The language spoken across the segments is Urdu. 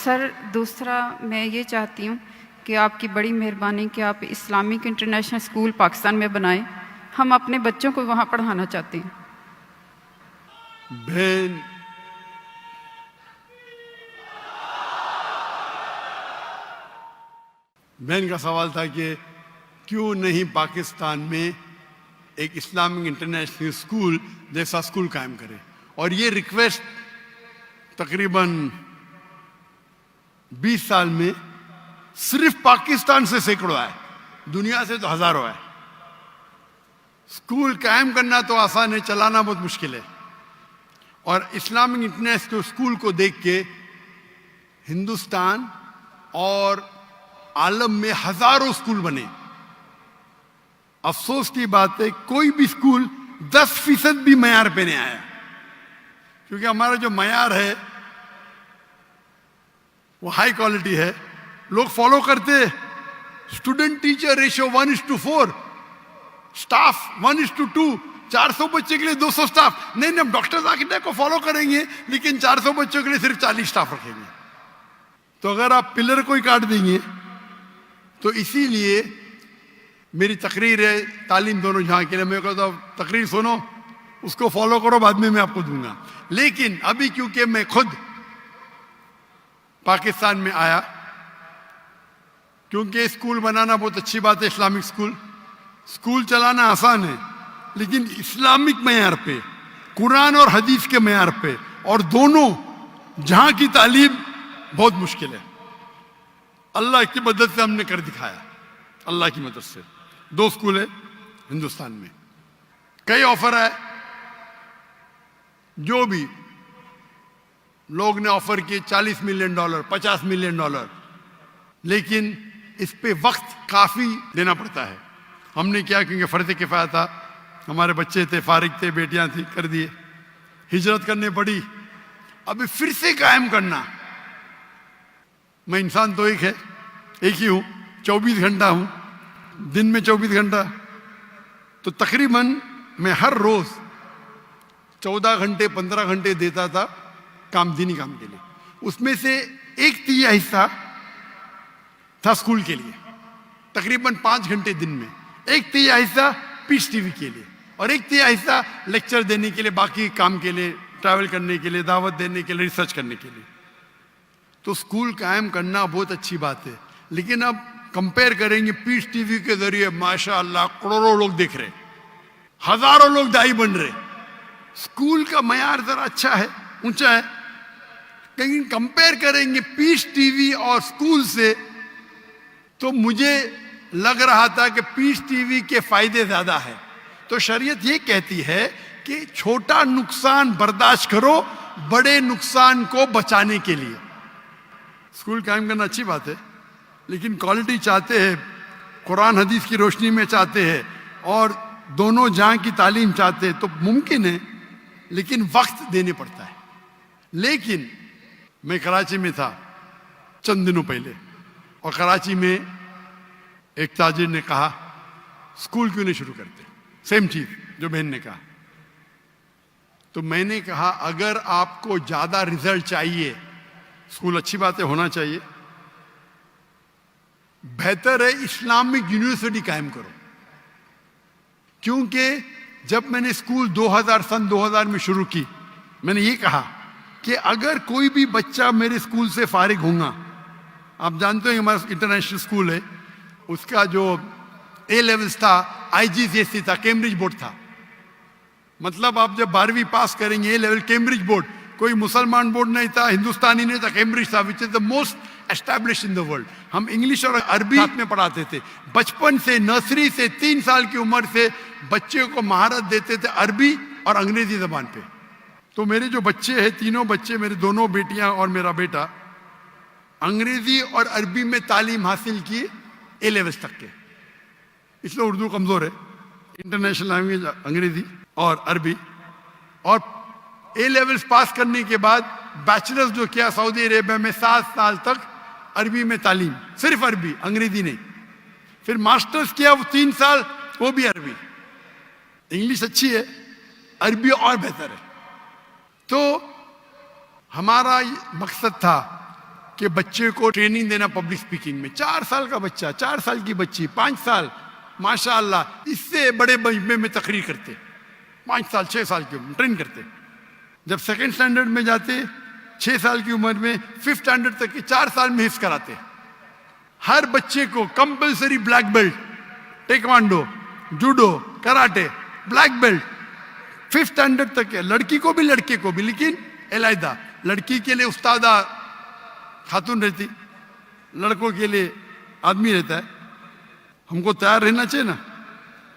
سر دوسرا میں یہ چاہتی ہوں کہ آپ کی بڑی مہربانی کہ آپ اسلامک انٹرنیشنل اسکول پاکستان میں بنائیں. ہم اپنے بچوں کو وہاں پڑھانا چاہتے ہیں. بہن کا سوال تھا کہ کیوں نہیں پاکستان میں ایک اسلامک انٹرنیشنل اسکول جیسا اسکول قائم کرے. اور یہ ریکویسٹ تقریباً 20 سال میں صرف پاکستان سے سینکڑوں آئے, دنیا سے تو ہزاروں آئے. اسکول قائم کرنا تو آسان ہے, چلانا بہت مشکل ہے. اور اسلامک انٹرنیشنل اسکول کو دیکھ کے ہندوستان اور عالم میں ہزاروں اسکول بنے. افسوس کی بات ہے کوئی بھی اسکول 10% بھی معیار پہ نہیں آیا, کیونکہ ہمارا جو معیار ہے وہ ہائی کوالٹی ہے. لوگ فالو کرتے اسٹوڈنٹ ٹیچر ریشو 1:4, اسٹاف 1:2, 400 بچے کے لیے 200 اسٹاف. نہیں ہم ڈاکٹر ذاکر کو فالو کریں گے لیکن 400 بچوں کے لیے صرف 40 اسٹاف رکھیں گے. تو اگر آپ پلر کو ہی کاٹ دیں گے تو اسی لیے میری تقریر ہے تعلیم دونوں جہاں کے لیے, میں کہتا ہوں تقریر سنو, اس کو فالو کرو, بعد میں آپ کو دوں گا. لیکن ابھی کیونکہ میں خود پاکستان میں آیا, کیونکہ اسکول بنانا بہت اچھی بات ہے, اسلامک اسکول چلانا آسان ہے, لیکن اسلامک معیار پہ, قرآن اور حدیث کے معیار پہ, اور دونوں جہاں کی تعلیم بہت مشکل ہے. اللہ کی مدد سے ہم نے کر دکھایا, اللہ کی مدد سے. 2 اسکول ہے ہندوستان میں. کئی آفر ہے, جو بھی لوگ نے آفر کیے $40 ملین, $50 ملین, لیکن اس پہ وقت کافی دینا پڑتا ہے. ہم نے کیا کیونکہ فرض کفایہ تھا, ہمارے بچے تھے, فارغ تھے, بیٹیاں تھیں, کر دیے. ہجرت کرنے پڑی, ابھی پھر سے قائم کرنا. میں انسان تو ایک ہی ہوں, 24 گھنٹہ ہوں, دن میں 24 گھنٹہ, تو تقریباً میں ہر روز 14 گھنٹے 15 گھنٹے دیتا تھا دینی کام کے لیے. اس میں سے 1/3 حصہ تھا اسکول کے لیے, تقریباً 5 گھنٹے دن میں. 1/3 حصہ پیس ٹی وی کے لیے, اور 1/3 حصہ لیکچر دینے کے لیے, باقی کام کے لیے, ٹریول کرنے کے لیے, دعوت دینے کے لیے, ریسرچ کرنے کے لیے. تو اسکول قائم کرنا بہت اچھی بات ہے, لیکن اب کمپیئر کریں گے پیس ٹی وی کے ذریعے ماشاء اللہ کروڑوں لوگ دیکھ رہے, ہزاروں لوگ دائی بن رہے. اسکول کا معیار ذرا اچھا ہے, اونچا ہے, لیکن کمپیئر کریں گے پیس ٹی وی اور اسکول سے تو مجھے لگ رہا تھا کہ پیس ٹی وی کے فائدے زیادہ ہیں. تو شریعت یہ کہتی ہے کہ چھوٹا نقصان برداشت کرو بڑے نقصان کو بچانے کے لیے. اسکول قائم کرنا اچھی بات ہے, لیکن کوالٹی چاہتے ہیں, قرآن حدیث کی روشنی میں چاہتے ہیں, اور دونوں جہاں کی تعلیم چاہتے ہیں, تو ممکن ہے, لیکن وقت دینے پڑتا ہے. لیکن میں کراچی میں تھا چند دنوں پہلے, اور کراچی میں ایک تاجر نے کہا اسکول کیوں نہیں شروع کرتے, سیم چیز جو بہن نے کہا. تو میں نے کہا اگر آپ کو زیادہ رزلٹ چاہیے, اسکول اچھی بات ہے, ہونا چاہیے, بہتر ہے اسلامک یونیورسٹی قائم کرو. کیونکہ جب میں نے اسکول سن 2000 میں شروع کی, میں نے یہ کہا کہ اگر کوئی بھی بچہ میرے اسکول سے فارغ ہوگا, آپ جانتے ہیں ہمارا انٹرنیشنل اسکول ہے, اس کا جو اے لیولز تھا IGCSE تھا, کیمبرج بورڈ تھا. مطلب آپ جب 12ویں پاس کریں گے اے لیول کیمبرج بورڈ, کوئی مسلمان بورڈ نہیں تھا, ہندوستانی نہیں تھا, کیمبرج تھا, which is the most established in the world. ہم انگلش اور عربی میں پڑھاتے تھے. بچپن سے, نرسری سے, 3 سال کی عمر سے بچے کو مہارت دیتے تھے عربی اور انگریزی زبان پہ. تو میرے جو بچے ہیں, تینوں بچے, میرے دونوں بیٹیاں اور میرا بیٹا, انگریزی اور عربی میں تعلیم حاصل کی اے لیولز تک کے. اس لیے اردو کمزور ہے, انٹرنیشنل لینگویج انگریزی اور عربی. اور اے لیولز پاس کرنے کے بعد بیچلرز جو کیا سعودی عربیہ میں 7 سال تک عربی میں تعلیم, صرف عربی, انگریزی نہیں. پھر ماسٹرز کیا وہ 3 سال, وہ بھی عربی. انگلش اچھی ہے, عربی اور بہتر ہے. تو ہمارا مقصد تھا کہ بچے کو ٹریننگ دینا پبلک سپیکنگ میں. 4 سال کا بچہ, 4 سال کی بچی, 5 سال, ماشاء اللہ اس سے بڑے مجمع میں تقریر کرتے, 5 سال 6 سال کی عمر ٹرین کرتے. جب سیکنڈ سٹینڈرڈ میں جاتے 6 سال کی عمر میں, 5th سٹینڈرڈ تک کے 4 سال میں حفظ کراتے. ہر بچے کو compulsory black belt, taekwondo, judo, karate, black belt 5th standard تک ہے. لڑکی کو بھی لڑکے کو بھی, لیکن علیحدہ. لڑکی کے لیے استادہ خاتون رہتی, لڑکوں کے لیے آدمی رہتا ہے. ہم کو تیار رہنا چاہیے نا.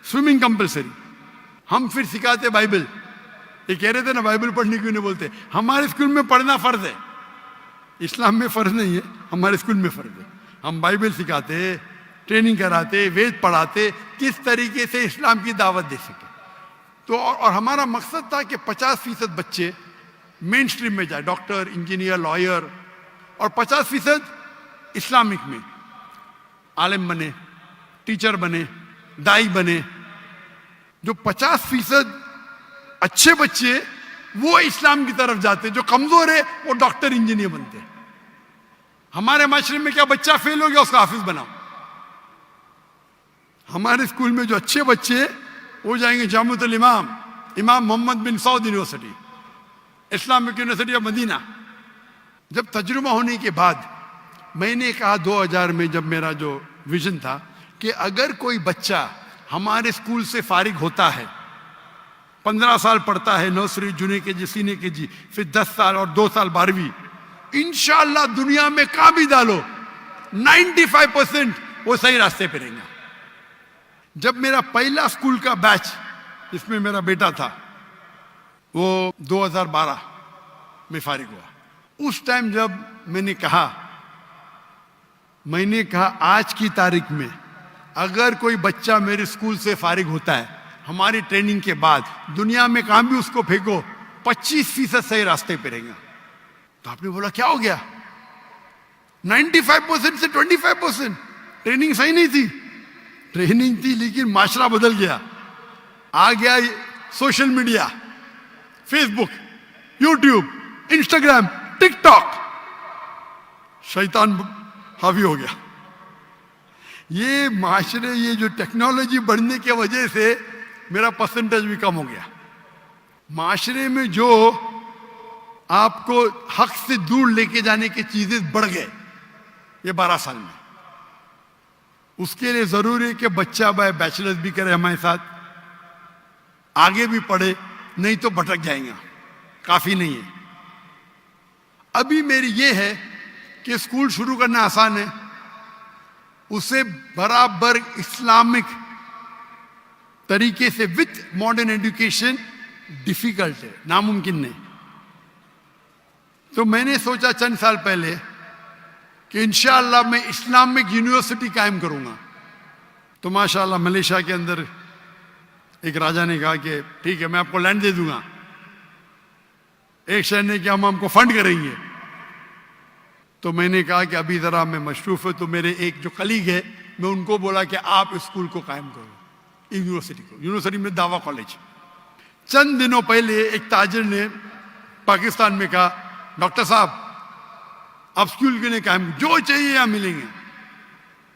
Swimming compulsory. ہم پھر سکھاتے بائبل. یہ کہہ رہے تھے نا بائبل پڑھنے کیوں نہیں بولتے. ہمارے اسکول میں پڑھنا فرض ہے, اسلام میں فرض نہیں ہے, ہمارے اسکول میں فرض ہے. ہم بائبل سکھاتے, ٹریننگ کراتے, وید پڑھاتے, کس طریقے سے اسلام کی دعوت دے سکے. تو اور ہمارا مقصد تھا کہ 50% بچے مین اسٹریم میں جائے, ڈاکٹر, انجینئر, لائر, اور 50% اسلامک میں عالم بنے, ٹیچر بنے, دائی بنے. جو 50% اچھے بچے وہ اسلام کی طرف جاتے, جو کمزور ہے وہ ڈاکٹر, انجینئر بنتے. ہمارے معاشرے میں کیا بچہ فیل ہو گیا اس کا حافظ بناؤ. ہمارے اسکول میں جو اچھے بچے وہ جائیں گے جامعۃ الامام, امام محمد بن سعود یونیورسٹی, اسلامک یونیورسٹی آف مدینہ. جب تجربہ ہونے کے بعد میں نے کہا 2000 میں, جب میرا جو ویژن تھا کہ اگر کوئی بچہ ہمارے اسکول سے فارغ ہوتا ہے, 15 سال پڑھتا ہے, نرسری, جونیئر کے جی, سینئر کے جی, پھر 10 سال اور 2 سال 12ویں, انشاءاللہ دنیا میں کہاں بھی ڈالو 95% وہ صحیح راستے پہ رہیں گا. جب میرا پہلا اسکول کا بیچ جس میں میرا بیٹا تھا وہ 2012 میں فارغ ہوا, اس ٹائم جب میں نے کہا آج کی تاریخ میں اگر کوئی بچہ میرے اسکول سے فارغ ہوتا ہے ہماری ٹریننگ کے بعد, دنیا میں کہاں بھی اس کو پھینکو 25% صحیح راستے پہ رہیں گا. تو آپ نے بولا کیا ہو گیا؟ 95% سے 25%. ٹریننگ صحیح نہیں تھی, ٹریننگ تھی لیکن معاشرہ بدل گیا. آ گیا سوشل میڈیا, فیس بک, یوٹیوب, انسٹاگرام, ٹک ٹاک, شیطان حاوی ہو گیا. یہ معاشرے, یہ جو ٹیکنالوجی بڑھنے کی وجہ سے میرا پرسنٹیج بھی کم ہو گیا. معاشرے میں جو آپ کو حق سے دور لے کے جانے کی چیزیں بڑھ گئے یہ 12 سال میں. اس کے لیے ضروری ہے کہ بچہ بیچلرز بھی کرے ہمارے ساتھ, آگے بھی پڑھے, نہیں تو بھٹک جائیں گا, کافی نہیں ہے. ابھی میری یہ ہے کہ اسکول شروع کرنا آسان ہے, اسے برابر اسلامک طریقے سے وتھ ماڈرن ایجوکیشن ڈیفیکلٹ ہے, ناممکن نہیں. تو میں نے سوچا چند سال پہلے کہ انشاءاللہ میں اسلامک یونیورسٹی قائم کروں گا. تو ماشاءاللہ ملیشیا کے اندر ایک راجہ نے کہا کہ ٹھیک ہے میں آپ کو لینڈ دے دوں گا. ایک شہر نے کہ ہم کو فنڈ کریں گے. تو میں نے کہا کہ ابھی ذرا میں مصروف ہوں. تو میرے ایک جو کلیگ ہے میں ان کو بولا کہ آپ اسکول کو قائم کرو, یونیورسٹی کو. یونیورسٹی میں دعویٰ کالج. چند دنوں پہلے ایک تاجر نے پاکستان میں کہا ڈاکٹر صاحب آپ اسکول کے لیے قائم, جو چاہیے یہاں ملیں گے.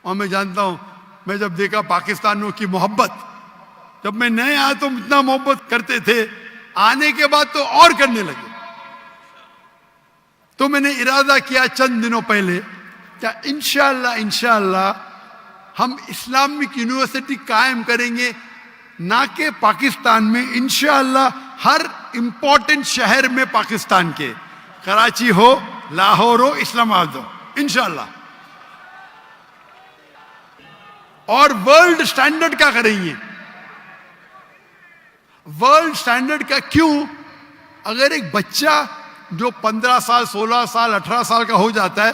اور میں جانتا ہوں, میں جب دیکھا پاکستانیوں کی محبت, جب میں نئے آیا تو اتنا محبت کرتے تھے, آنے کے بعد تو اور کرنے لگے. تو میں نے ارادہ کیا چند دنوں پہلے کہ انشاءاللہ ہم اسلامک یونیورسٹی قائم کریں گے, نہ کہ پاکستان میں, انشاءاللہ ہر امپورٹنٹ شہر میں پاکستان کے, کراچی ہو, لاہور ہو, اسلام آباد ہو, انشاءاللہ. اور ورلڈ سٹینڈرڈ کا کریں گے. ورلڈ سٹینڈرڈ کا کیوں؟ اگر ایک بچہ جو 15 سال 16 سال 18 سال کا ہو جاتا ہے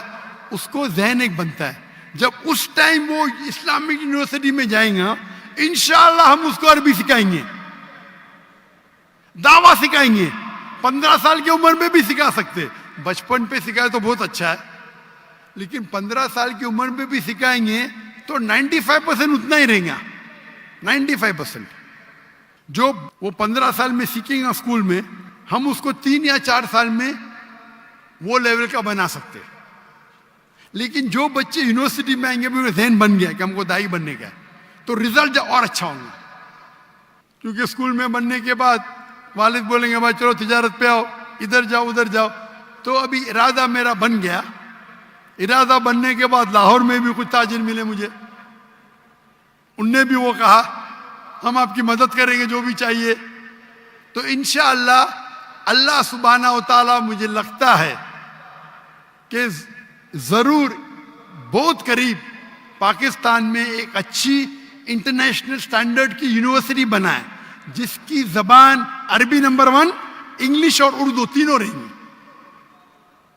اس کو ذہن ایک بنتا ہے, جب اس ٹائم وہ اسلامک یونیورسٹی میں جائیں گا انشاءاللہ ہم اس کو عربی سکھائیں گے, دعویٰ سکھائیں گے. 15 سال کی عمر میں بھی سکھا سکتے, بچپن پہ سکھائے تو بہت اچھا ہے, لیکن 15 سال کی عمر میں بھی سکھائیں گے تو 95% اتنا ہی رہیں گا. 95% جو وہ 15 سال میں سیکھیں گا اسکول میں, ہم اس کو 3 یا 4 سال میں وہ لیول کا بنا سکتے. لیکن جو بچے یونیورسٹی میں آئیں گے بھی ذہن بن گیا کہ ہم کو دائی بننے کا ہے تو رزلٹ اور اچھا ہوگا. کیونکہ اسکول میں بننے کے بعد والد بولیں گے بھائی چلو تجارت پہ آؤ, ادھر جاؤ ادھر جاؤ. تو ابھی ارادہ میرا بن گیا. ارادہ بننے کے بعد لاہور میں بھی کچھ تاجر ملے مجھے, ان نے بھی وہ کہا ہم آپ کی مدد کریں گے جو بھی چاہیے. تو انشاءاللہ اللہ سبحانہ و تعالیٰ مجھے لگتا ہے کہ ضرور بہت قریب پاکستان میں ایک اچھی انٹرنیشنل سٹینڈرڈ کی یونیورسٹی بنائے جس کی زبان عربی نمبر 1, انگلش اور اردو تینوں رہیں گی.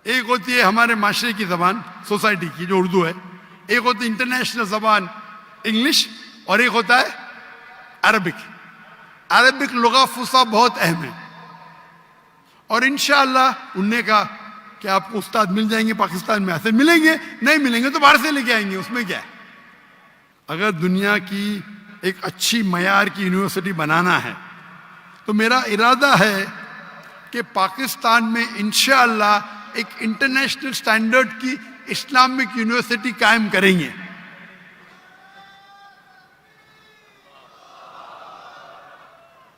ایک ہوتی ہے ہمارے معاشرے کی زبان سوسائٹی کی جو اردو ہے, ایک ہوتی ہے انٹرنیشنل زبان انگلش, اور ایک ہوتا ہے عربک. عربک لغہ فصیح بہت اہم ہے. اور انشاءاللہ انہوں نے کہا کہ آپ کو استاد مل جائیں گے پاکستان میں, ایسے ملیں گے, نہیں ملیں گے تو باہر سے لے کے آئیں گے, اس میں کیا ہے. اگر دنیا کی ایک اچھی معیار کی یونیورسٹی بنانا ہے تو میرا ارادہ ہے کہ پاکستان میں انشاءاللہ ایک انٹرنیشنل سٹینڈرڈ کی اسلامک یونیورسٹی قائم کریں گے.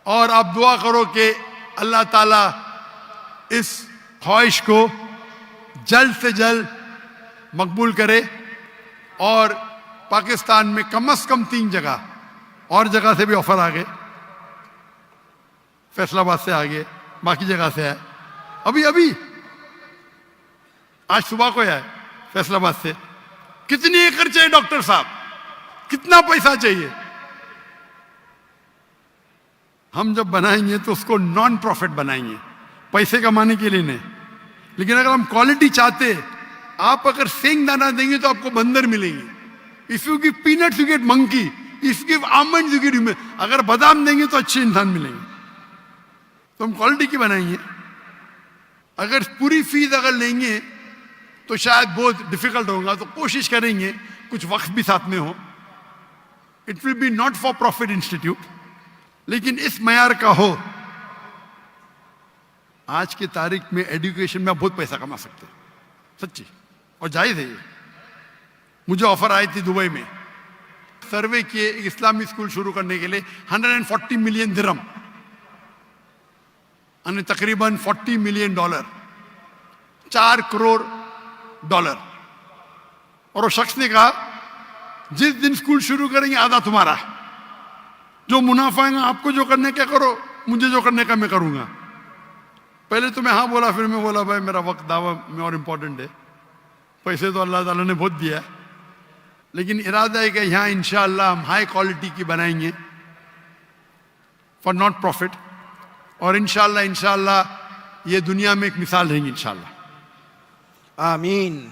اور آپ دعا کرو کہ اللہ تعالیٰ اس خواہش کو جلد سے جلد مقبول کرے اور پاکستان میں کم از کم 3 جگہ, اور جگہ سے بھی آفر آ گئے, فیصل آباد سے آگے, باقی جگہ سے ہے. ابھی آج صبح کو ہے فیصل آباد سے. کتنی ایکڑ چاہیے ڈاکٹر صاحب, کتنا پیسہ چاہیے؟ ہم جب بنائیں گے تو اس کو نان پروفٹ بنائیں گے, پیسے کمانے کے لیے نہیں. لیکن اگر ہم کوالٹی چاہتے, آپ اگر سینگ دانہ دیں گے تو آپ کو بندر ملیں گے. If you give peanuts, you get monkey. If you give almonds, you get human. اگر بادام دیں گے تو اچھے انسان ملیں گے. تو ہم کوالٹی کی بنائیں گے. اگر پوری فیس اگر لیں گے تو شاید بہت ڈیفیکلٹ ہوگا, تو کوشش کریں گے کچھ وقت بھی ساتھ میں ہو. It will be not for profit institute, لیکن اس معیار کا ہو. آج کی تاریخ میں ایڈوکیشن میں آپ بہت پیسہ کما سکتے ہیں, سچی, اور جائز ہے یہ. مجھے آفر آئی تھی دبئی میں, سروے کیے ایک اسلامی اسکول شروع کرنے کے لیے 140 ملین درہم, یعنی تقریباً $40 ملین, 4 کروڑ ڈالر. اور وہ شخص نے کہا جس دن اسکول شروع کریں گے آدھا تمہارا, جو منافع ہے آپ کو جو کرنے کا کرو, مجھے جو کرنے کا میں کروں گا. پہلے تو میں ہاں بولا, پھر میں بولا بھائی میرا وقت دعویٰ میں اور امپورٹنٹ ہے, پیسے تو اللہ تعالیٰ نے بہت دیا ہے, لیکن ارادہ ہے کہ یہاں انشاءاللہ ہم ہائی کوالٹی کی بنائیں گے فار ناٹ پروفٹ. اور انشاءاللہ یہ دنیا میں ایک مثال رہیں گی انشاءاللہ. آمین.